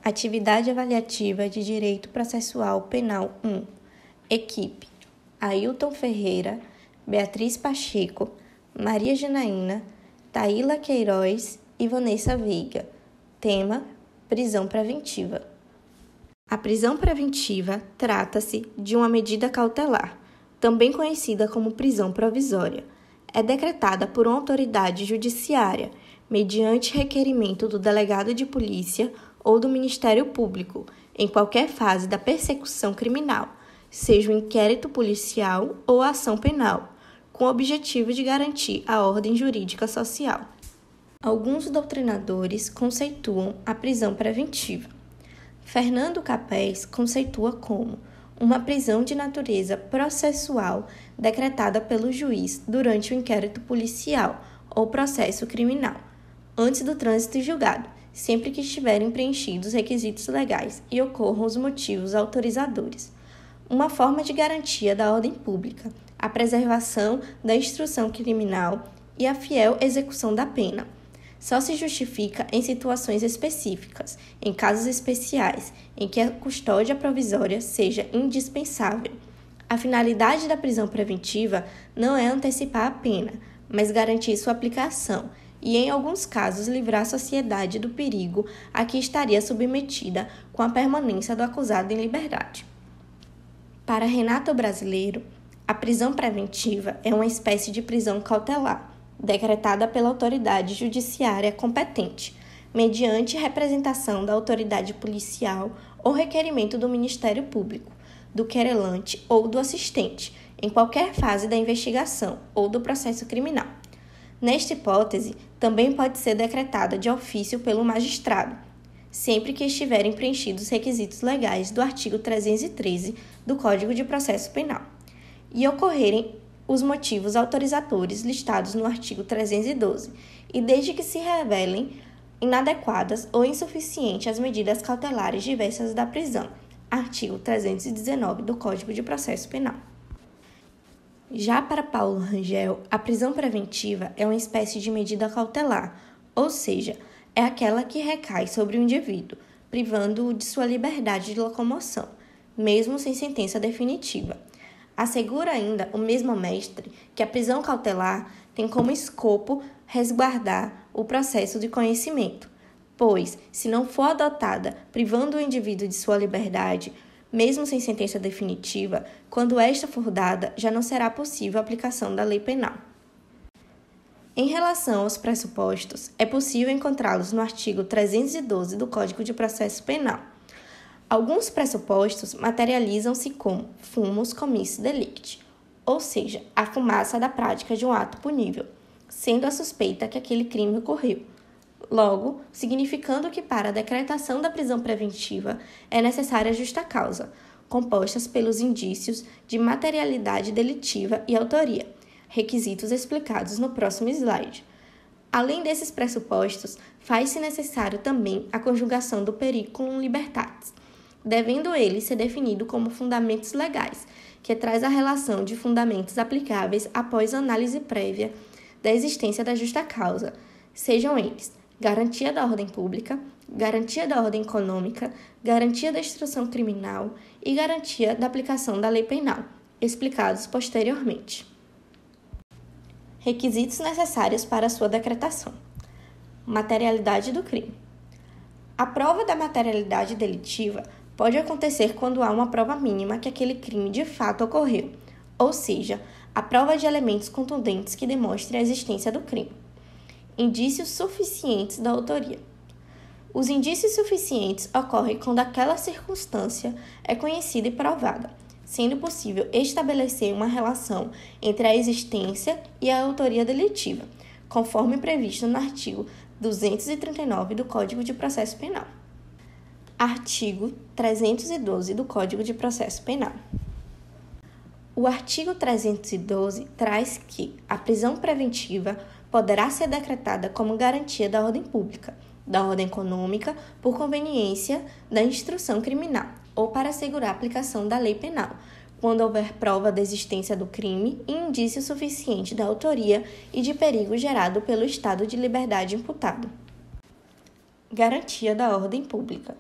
Atividade avaliativa de Direito Processual Penal 1. Equipe: Ailton Ferreira, Beatriz Pacheco, Maria Janaína, Taíla Queiroz e Vanessa Veiga. Tema: prisão preventiva. A prisão preventiva trata-se de uma medida cautelar, também conhecida como prisão provisória. É decretada por uma autoridade judiciária, mediante requerimento do delegado de polícia ou do Ministério Público, em qualquer fase da persecução criminal, seja o inquérito policial ou a ação penal, com o objetivo de garantir a ordem jurídica social. Alguns doutrinadores conceituam a prisão preventiva. Fernando Capés conceitua como uma prisão de natureza processual decretada pelo juiz durante o inquérito policial ou processo criminal, antes do trânsito em julgado, sempre que estiverem preenchidos os requisitos legais e ocorram os motivos autorizadores. Uma forma de garantia da ordem pública, a preservação da instrução criminal e a fiel execução da pena. Só se justifica em situações específicas, em casos especiais, em que a custódia provisória seja indispensável. A finalidade da prisão preventiva não é antecipar a pena, mas garantir sua aplicação e, em alguns casos, livrar a sociedade do perigo a que estaria submetida com a permanência do acusado em liberdade. Para Renato Brasileiro, a prisão preventiva é uma espécie de prisão cautelar, decretada pela autoridade judiciária competente, mediante representação da autoridade policial ou requerimento do Ministério Público, do querelante ou do assistente, em qualquer fase da investigação ou do processo criminal. Nesta hipótese, também pode ser decretada de ofício pelo magistrado, sempre que estiverem preenchidos os requisitos legais do artigo 313 do Código de Processo Penal e ocorrerem os motivos autorizadores listados no artigo 312 e desde que se revelem inadequadas ou insuficientes as medidas cautelares diversas da prisão, artigo 319 do Código de Processo Penal. Já para Paulo Rangel, a prisão preventiva é uma espécie de medida cautelar, ou seja, é aquela que recai sobre o indivíduo, privando-o de sua liberdade de locomoção, mesmo sem sentença definitiva. Assegura ainda o mesmo mestre que a prisão cautelar tem como escopo resguardar o processo de conhecimento, pois, se não for adotada privando o indivíduo de sua liberdade, mesmo sem sentença definitiva, quando esta for dada, já não será possível a aplicação da lei penal. Em relação aos pressupostos, é possível encontrá-los no artigo 312 do Código de Processo Penal. Alguns pressupostos materializam-se como fumus commissi delicti, ou seja, a fumaça da prática de um ato punível, sendo a suspeita que aquele crime ocorreu. Logo, significando que para a decretação da prisão preventiva é necessária a justa causa, compostas pelos indícios de materialidade delitiva e autoria, requisitos explicados no próximo slide. Além desses pressupostos, faz-se necessário também a conjugação do periculum libertatis, devendo ele ser definido como fundamentos legais, que traz a relação de fundamentos aplicáveis após análise prévia da existência da justa causa, sejam eles garantia da ordem pública, garantia da ordem econômica, garantia da instrução criminal e garantia da aplicação da lei penal, explicados posteriormente. Requisitos necessários para sua decretação. Materialidade do crime. A prova da materialidade delitiva pode acontecer quando há uma prova mínima que aquele crime de fato ocorreu, ou seja, a prova de elementos contundentes que demonstrem a existência do crime. Indícios suficientes da autoria. Os indícios suficientes ocorrem quando aquela circunstância é conhecida e provada, sendo possível estabelecer uma relação entre a existência e a autoria delitiva, conforme previsto no artigo 239 do Código de Processo Penal. Artigo 312 do Código de Processo Penal. O artigo 312 traz que a prisão preventiva poderá ser decretada como garantia da ordem pública, da ordem econômica, por conveniência da instrução criminal ou para assegurar a aplicação da lei penal, quando houver prova da existência do crime e indício suficiente da autoria e de perigo gerado pelo estado de liberdade imputado. Garantia da ordem pública.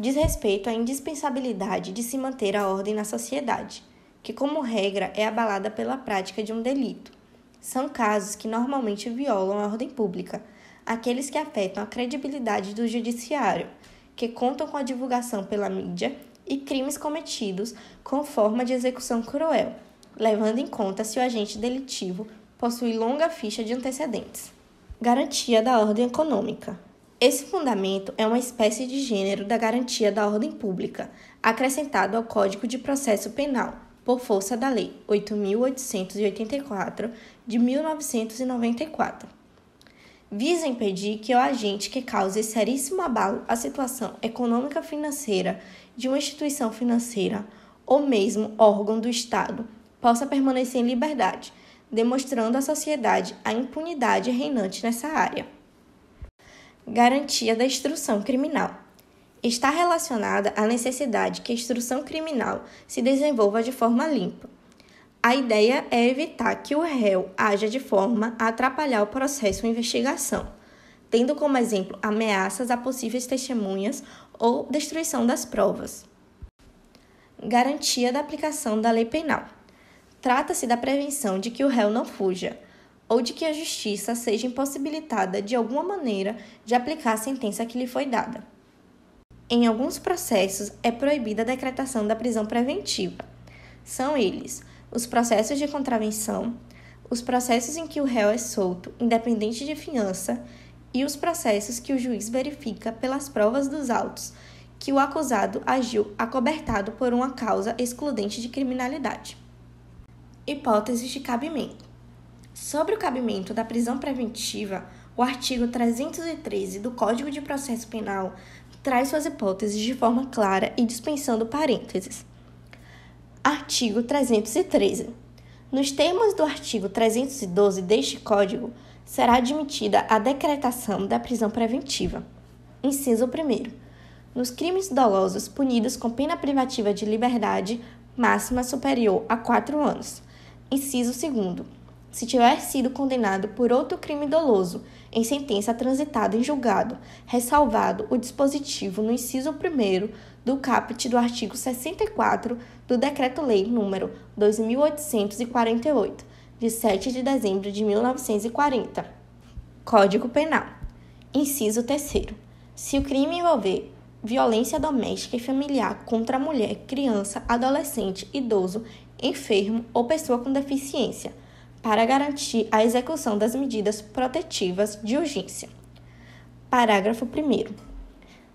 diz respeito à indispensabilidade de se manter a ordem na sociedade, que, como regra, é abalada pela prática de um delito. São casos que normalmente violam a ordem pública, aqueles que afetam a credibilidade do judiciário, que contam com a divulgação pela mídia, e crimes cometidos com forma de execução cruel, levando em conta se o agente delitivo possui longa ficha de antecedentes. Garantia da ordem econômica. Esse fundamento é uma espécie de gênero da garantia da ordem pública, acrescentado ao Código de Processo Penal, por força da Lei 8.884, de 1994. Visa impedir que o agente que cause seríssimo abalo à situação econômica-financeira de uma instituição financeira ou mesmo órgão do Estado possa permanecer em liberdade, demonstrando à sociedade a impunidade reinante nessa área. Garantia da instrução criminal. Está relacionada à necessidade que a instrução criminal se desenvolva de forma limpa. A ideia é evitar que o réu haja de forma a atrapalhar o processo ou investigação, tendo como exemplo ameaças a possíveis testemunhas ou destruição das provas. Garantia da aplicação da lei penal. Trata-se da prevenção de que o réu não fuja, ou de que a justiça seja impossibilitada de alguma maneira de aplicar a sentença que lhe foi dada. Em alguns processos, é proibida a decretação da prisão preventiva. São eles os processos de contravenção, os processos em que o réu é solto, independente de fiança, e os processos que o juiz verifica pelas provas dos autos que o acusado agiu acobertado por uma causa excludente de criminalidade. Hipóteses de cabimento. Sobre o cabimento da prisão preventiva, o artigo 313 do Código de Processo Penal traz suas hipóteses de forma clara e dispensando parênteses. Artigo 313. Nos termos do artigo 312 deste Código, será admitida a decretação da prisão preventiva. Inciso 1º. Nos crimes dolosos punidos com pena privativa de liberdade máxima superior a 4 anos. Inciso 2º. Se tiver sido condenado por outro crime doloso em sentença transitada em julgado, ressalvado o dispositivo no inciso 1º do caput do artigo 64 do Decreto-Lei nº 2.848, de 7 de dezembro de 1940. Código Penal. Inciso 3º. Se o crime envolver violência doméstica e familiar contra a mulher, criança, adolescente, idoso, enfermo ou pessoa com deficiência, para garantir a execução das medidas protetivas de urgência. Parágrafo 1º.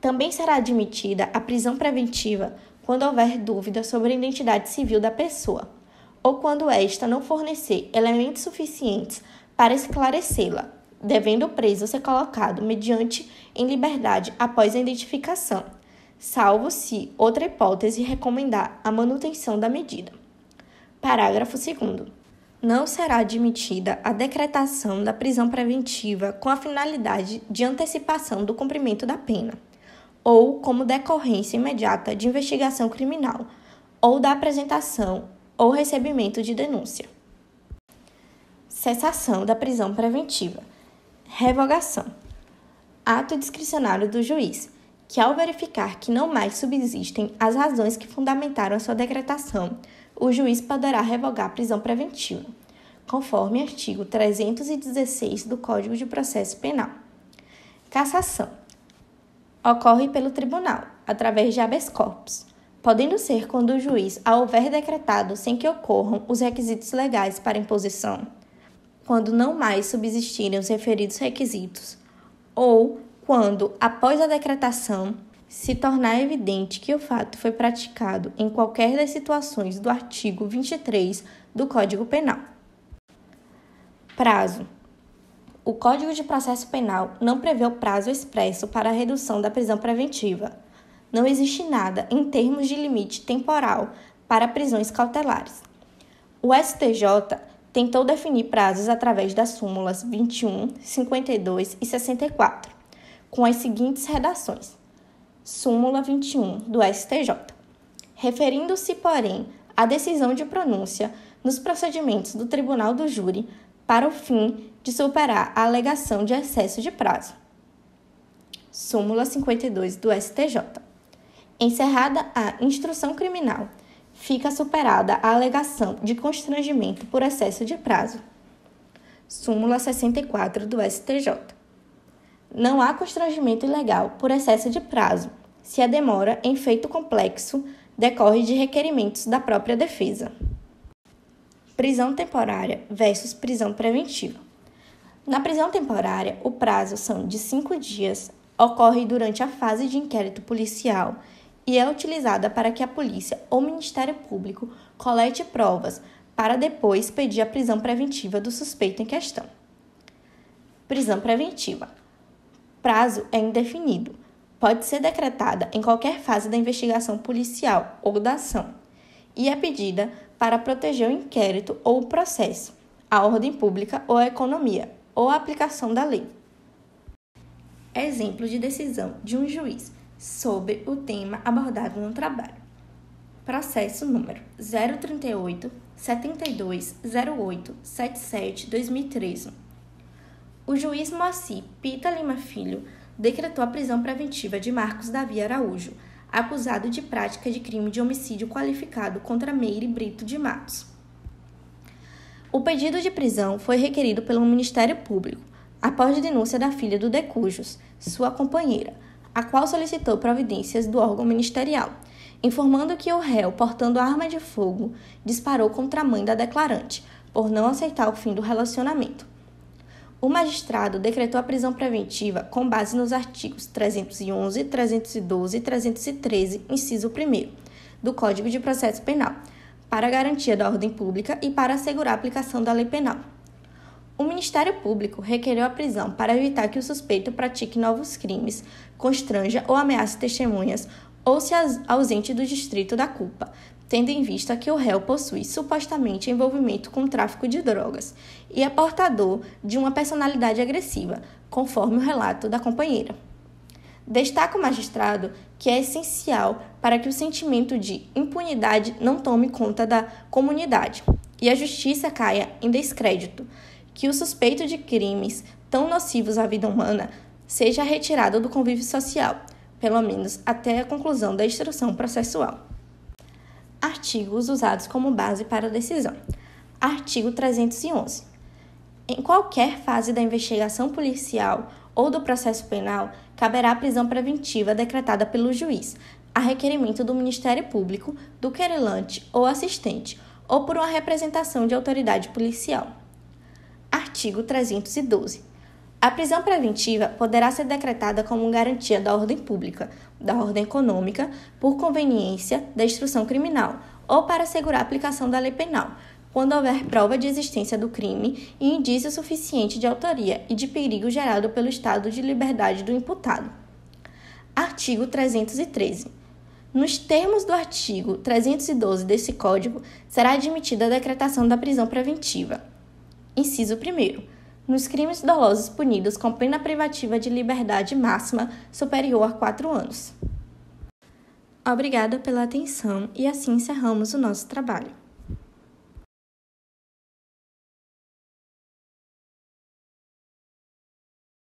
Também será admitida a prisão preventiva quando houver dúvida sobre a identidade civil da pessoa, ou quando esta não fornecer elementos suficientes para esclarecê-la, devendo o preso ser colocado mediante em liberdade após a identificação, salvo se outra hipótese recomendar a manutenção da medida. Parágrafo 2º. Não será admitida a decretação da prisão preventiva com a finalidade de antecipação do cumprimento da pena, ou como decorrência imediata de investigação criminal, ou da apresentação ou recebimento de denúncia. Cessação da prisão preventiva. Revogação. Ato discricionário do juiz, que ao verificar que não mais subsistem as razões que fundamentaram a sua decretação, o juiz poderá revogar a prisão preventiva, conforme artigo 316 do Código de Processo Penal. Cassação. Ocorre pelo tribunal, através de habeas corpus, podendo ser quando o juiz a houver decretado sem que ocorram os requisitos legais para imposição, quando não mais subsistirem os referidos requisitos, ou quando, após a decretação, se tornar evidente que o fato foi praticado em qualquer das situações do artigo 23 do Código Penal. Prazo. O Código de Processo Penal não prevê o prazo expresso para a redução da prisão preventiva. Não existe nada em termos de limite temporal para prisões cautelares. O STJ tentou definir prazos através das súmulas 21, 52 e 64, com as seguintes redações. Súmula 21 do STJ. Referindo-se, porém, à decisão de pronúncia nos procedimentos do Tribunal do Júri para o fim de superar a alegação de excesso de prazo. Súmula 52 do STJ. Encerrada a instrução criminal, fica superada a alegação de constrangimento por excesso de prazo. Súmula 64 do STJ. Não há constrangimento ilegal por excesso de prazo, se a demora em feito complexo decorre de requerimentos da própria defesa. Prisão temporária versus prisão preventiva. Na prisão temporária, o prazo são de 5 dias, ocorre durante a fase de inquérito policial e é utilizada para que a polícia ou Ministério Público colete provas para depois pedir a prisão preventiva do suspeito em questão. Prisão preventiva. Prazo é indefinido. Pode ser decretada em qualquer fase da investigação policial ou da ação e é pedida para proteger o inquérito ou o processo, a ordem pública ou a economia, ou a aplicação da lei. Exemplo de decisão de um juiz sobre o tema abordado no trabalho. Processo número 038-7208-77-2013. O juiz Moacir Pita Lima Filho decretou a prisão preventiva de Marcos Davi Araújo, acusado de prática de crime de homicídio qualificado contra Meire Brito de Matos. O pedido de prisão foi requerido pelo Ministério Público, após denúncia da filha do Decujos, sua companheira, a qual solicitou providências do órgão ministerial, informando que o réu, portando arma de fogo, disparou contra a mãe da declarante, por não aceitar o fim do relacionamento. O magistrado decretou a prisão preventiva com base nos artigos 311, 312 e 313, inciso 1º, do Código de Processo Penal, para a garantia da ordem pública e para assegurar a aplicação da lei penal. O Ministério Público requereu a prisão para evitar que o suspeito pratique novos crimes, constranja ou ameace testemunhas ou se ausente do distrito da culpa, tendo em vista que o réu possui supostamente envolvimento com o tráfico de drogas e é portador de uma personalidade agressiva, conforme o relato da companheira. Destaca o magistrado que é essencial para que o sentimento de impunidade não tome conta da comunidade e a justiça caia em descrédito, que o suspeito de crimes tão nocivos à vida humana seja retirado do convívio social, pelo menos até a conclusão da instrução processual. Artigos usados como base para a decisão. Artigo 311. Em qualquer fase da investigação policial ou do processo penal, caberá a prisão preventiva decretada pelo juiz, a requerimento do Ministério Público, do querelante ou assistente, ou por uma representação de autoridade policial. Artigo 312. A prisão preventiva poderá ser decretada como garantia da ordem pública, da ordem econômica, por conveniência da instrução criminal ou para assegurar a aplicação da lei penal, quando houver prova de existência do crime e indício suficiente de autoria e de perigo gerado pelo estado de liberdade do imputado. Artigo 313. Nos termos do artigo 312 desse Código, será admitida a decretação da prisão preventiva. Inciso 1º. Nos crimes dolosos punidos com pena privativa de liberdade máxima superior a 4 anos. Obrigada pela atenção e assim encerramos o nosso trabalho.